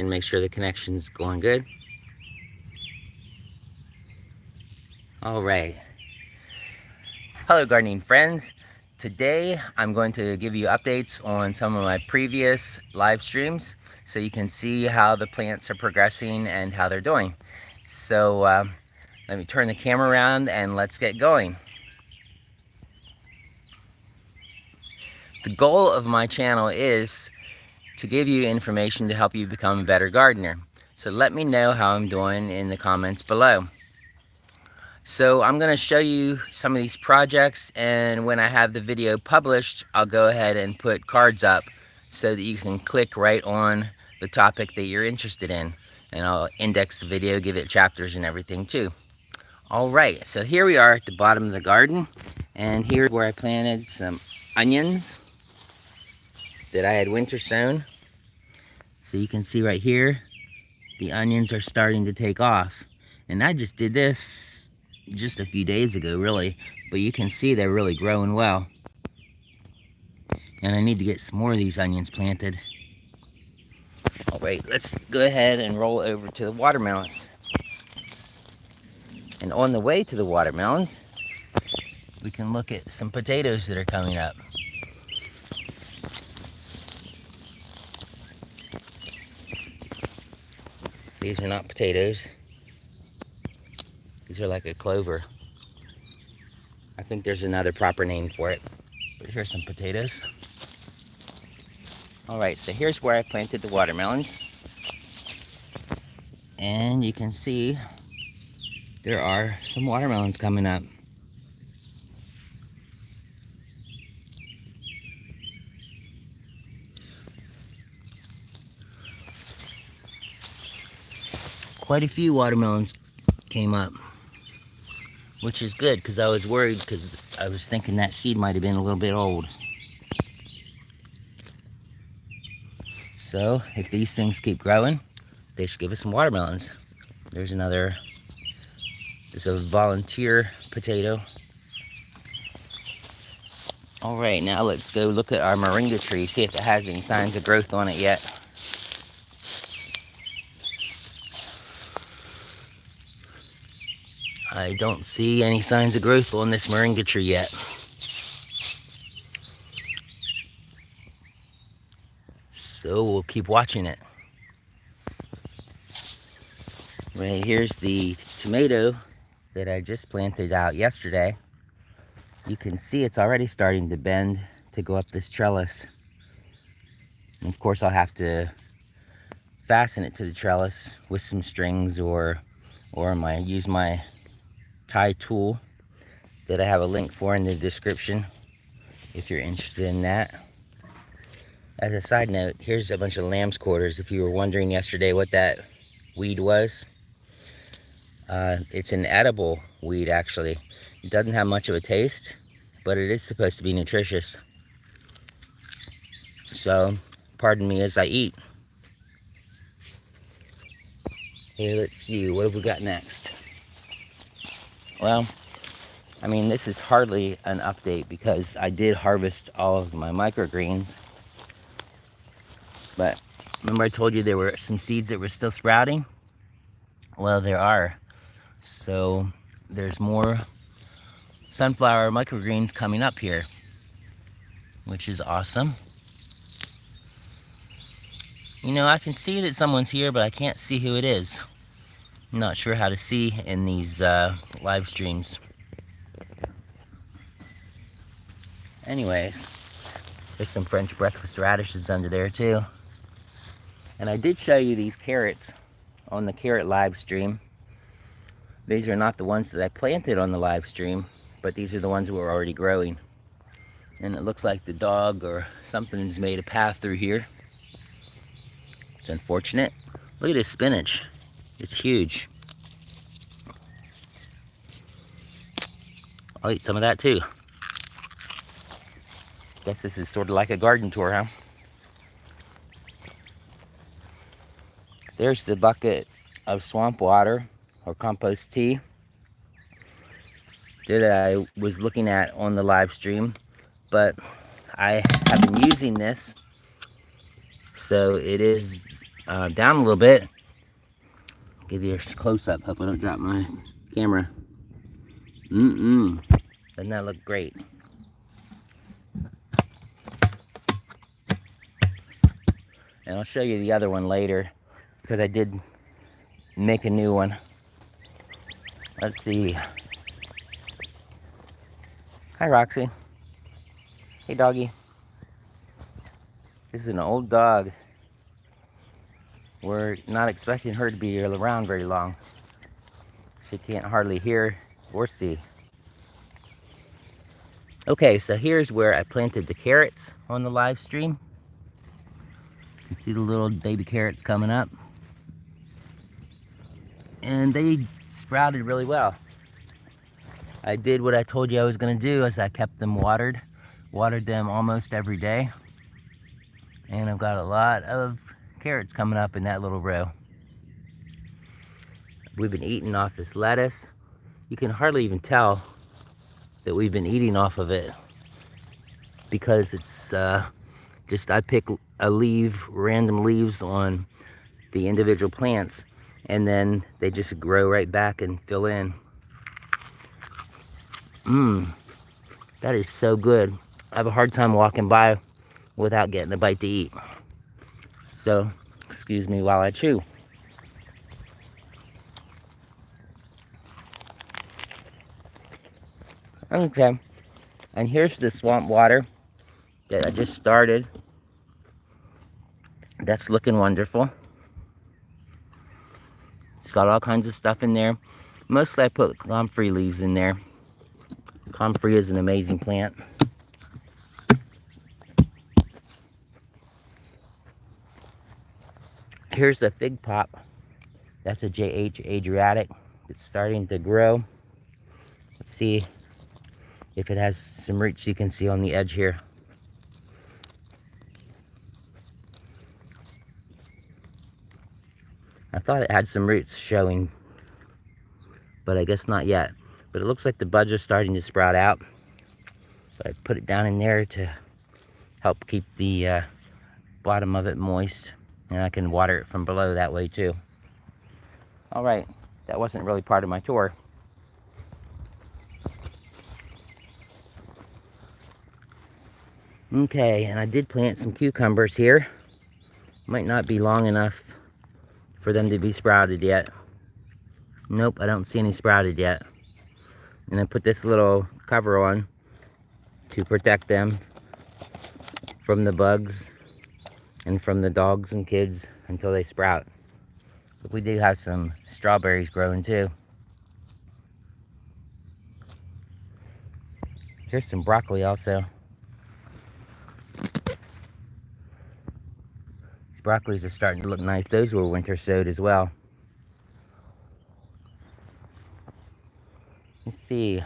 and make sure the connection's going good. All right. Hello gardening friends. Today I'm going to give you updates on some of my previous live streams so you can see how the plants are progressing and how they're doing. So let me turn the camera around and let's get going. The goal of my channel is to give you information to help you become a better gardener. So let me know how I'm doing in the comments below. So I'm going to show you some of these projects, and when I have the video published, I'll go ahead and put cards up so that you can click right on the topic that you're interested in. And I'll index the video, give it chapters and everything too. Alright, so here we are at the bottom of the garden, and here's where I planted some onions that I had winter sown. So you can see right here, the onions are starting to take off. And I just did this just a few days ago, really. But you can see they're really growing well. And I need to get some more of these onions planted. All right, let's go ahead and roll over to the watermelons. And on the way to the watermelons, we can look at some potatoes that are coming up. These are not potatoes. These are like a clover. I think there's another proper name for it. But here's some potatoes. Alright, so here's where I planted the watermelons. And you can see there are some watermelons coming up. Quite a few watermelons came up, which is good because I was worried because I was thinking that seed might have been a little bit old. So if these things keep growing, they should give us some watermelons. There's a volunteer potato. All right, now let's go look at our moringa tree, see if it has any signs of growth on it yet. I don't see any signs of growth on this moringa tree yet. So we'll keep watching it. Right here's the tomato that I just planted out yesterday. You can see it's already starting to bend to go up this trellis. And of course I'll have to fasten it to the trellis with some strings or use my tie tool that I have a link for in the description if you're interested in that. As a side note, here's a bunch of lamb's quarters. If you were wondering yesterday what that weed was, it's an edible weed actually. It doesn't have much of a taste, but it is supposed to be nutritious. So, pardon me as I eat. Here, let's see, what have we got next? Well, I mean, this is hardly an update because I did harvest all of my microgreens. But remember I told you there were some seeds that were still sprouting? Well, there are. So there's more sunflower microgreens coming up here, which is awesome. You know, I can see that someone's here, but I can't see who it is. I'm not sure how to see in these live streams. Anyways, there's some French breakfast radishes under there too. And I did show you these carrots on the carrot live stream. These are not the ones that I planted on the live stream, but these are the ones that were already growing. And it looks like the dog or something's made a path through here. It's unfortunate. Look at this spinach. It's huge. I'll eat some of that too. Guess this is sort of like a garden tour, huh? There's the bucket of swamp water or compost tea that I was looking at on the live stream, but I have been using this, so it is down a little bit. Give you a close-up. Hope I don't drop my camera. Doesn't that look great? And I'll show you the other one later, because I did make a new one. Let's see. Hi, Roxy. Hey, doggy. This is an old dog. We're not expecting her to be around very long. She can't hardly hear or see. Okay, so here's where I planted the carrots on the live stream. You can see the little baby carrots coming up. And they sprouted really well. I did what I told you I was going to do, as I kept them watered them almost every day. And I've got a lot of carrots coming up in that little row. We've been eating off this lettuce. You can hardly even tell that we've been eating off of it, because it's just, I pick random leaves on the individual plants, and then they just grow right back and fill in. That is so good. I have a hard time walking by without getting a bite to eat. So, excuse me while I chew. Okay, and here's the swamp water that I just started. That's looking wonderful. It's got all kinds of stuff in there. Mostly I put comfrey leaves in there. Comfrey is an amazing plant. Here's a fig pop. That's a JH Adriatic. It's starting to grow. Let's see if it has some roots you can see on the edge here. I thought it had some roots showing, but I guess not yet. But it looks like the buds are starting to sprout out. So I put it down in there to help keep the bottom of it moist, and I can water it from below that way too. All right, that wasn't really part of my tour. Okay, and I did plant some cucumbers here. Might not be long enough for them to be sprouted yet. Nope, I don't see any sprouted yet. And I put this little cover on to protect them from the bugs and from the dogs and kids until they sprout. But we do have some strawberries growing too. Here's some broccoli also. These broccolis are starting to look nice. Those were winter sowed as well. Let's see.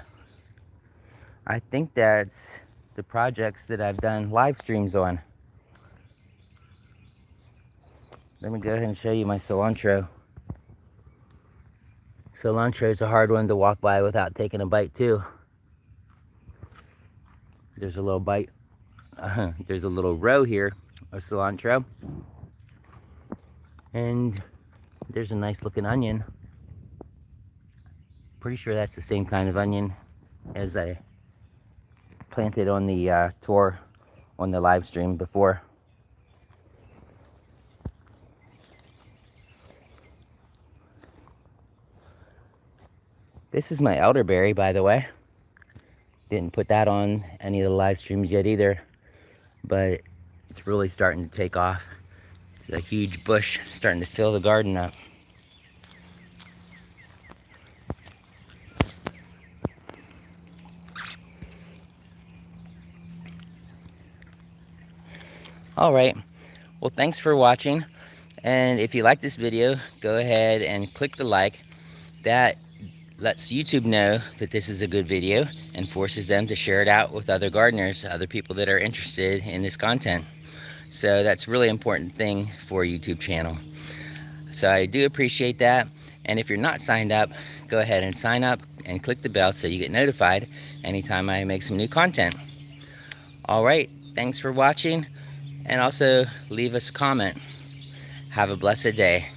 I think that's the projects that I've done live streams on. Let me go ahead and show you my cilantro. Cilantro is a hard one to walk by without taking a bite too. There's a little bite. There's a little row here of cilantro. And there's a nice looking onion. Pretty sure that's the same kind of onion as I planted on the tour on the live stream before. This is my elderberry, by the way. Didn't put that on any of the live streams yet either, but it's really starting to take off. It's a huge bush starting to fill the garden up. Alright, well, thanks for watching, and if you like this video, go ahead and click the like. That lets YouTube know that this is a good video and forces them to share it out with other gardeners, other people that are interested in this content. So that's a really important thing for a YouTube channel. So I do appreciate that, and if you're not signed up, go ahead and sign up and click the bell so you get notified anytime I make some new content. Alright, thanks for watching, and also leave us a comment. Have a blessed day.